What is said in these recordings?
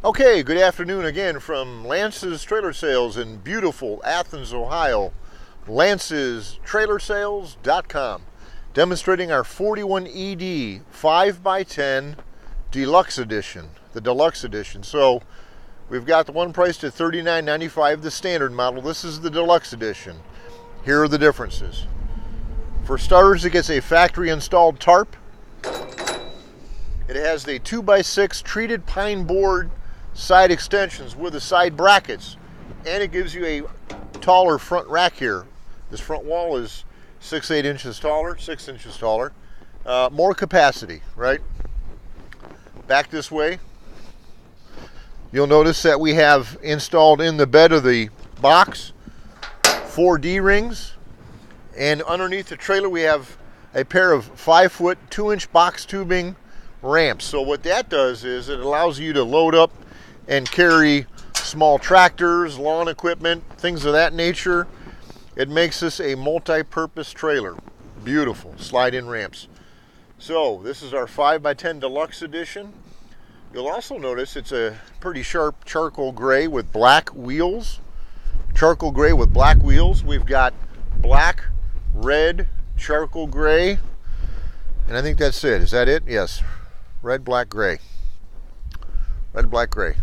Okay, good afternoon again from Lance's Trailer Sales in beautiful Athens, Ohio. Lance'sTrailersales.com, demonstrating our 41ED 5x10 Deluxe Edition, the Deluxe Edition. So we've got the one priced at $39.95, the standard model. This is the Deluxe Edition. Here are the differences. For starters, it gets a factory installed tarp. It has the 2x6 treated pine board side extensions with the side brackets, and it gives you a taller front rack here. This front wall is 6 inches taller. More capacity, right? Back this way, you'll notice that we have installed in the bed of the box 4 D-rings, and underneath the trailer we have a pair of 5-foot 2-inch box tubing ramps. So what that does is it allows you to load up and carry small tractors, lawn equipment, things of that nature. It makes this a multi-purpose trailer. Beautiful slide-in ramps. So this is our 5x10 Deluxe Edition. You'll also notice it's a pretty sharp charcoal gray with black wheels. Charcoal gray with black wheels. We've got black, red, charcoal gray, and I think that's it. Is that it? Yes. Red, black, gray. Red, black, gray.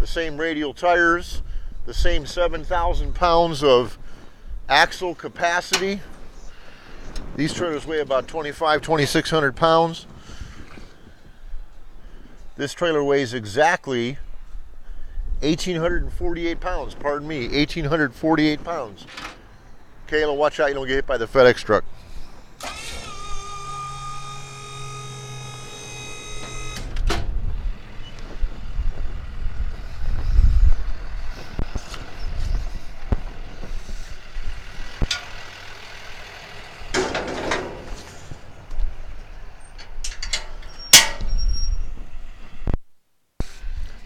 The same radial tires, the same 7,000 pounds of axle capacity. These trailers weigh about 2,600 pounds. This trailer weighs exactly 1,848 pounds. Pardon me, 1,848 pounds. Kayla, watch out you don't get hit by the FedEx truck.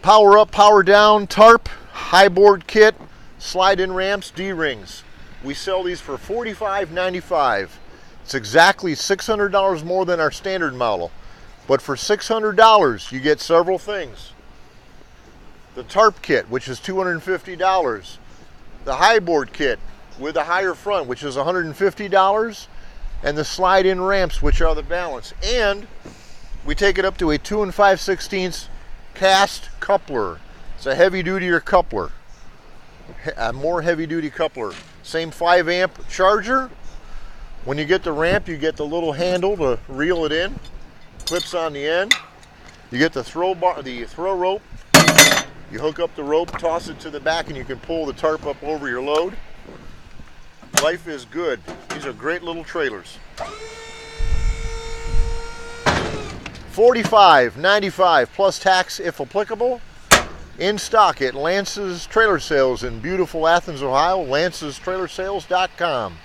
Power up, power down, tarp, high board kit, slide-in ramps, D-rings. We sell these for $45.95. It's exactly $600 more than our standard model. But for $600, you get several things. The tarp kit, which is $250. The high board kit with a higher front, which is $150. And the slide-in ramps, which are the balance. And we take it up to a 2 5/16 cast coupler. It's a heavy-duty coupler, a more heavy-duty coupler. Same 5-amp charger. When you get the ramp, you get the little handle to reel it in. Clips on the end. You get the throw rope. You hook up the rope, toss it to the back, and you can pull the tarp up over your load. Life is good. These are great little trailers. $45.95 plus tax if applicable. In stock at Lance's Trailer Sales in beautiful Athens, Ohio. Lance'sTrailersales.com.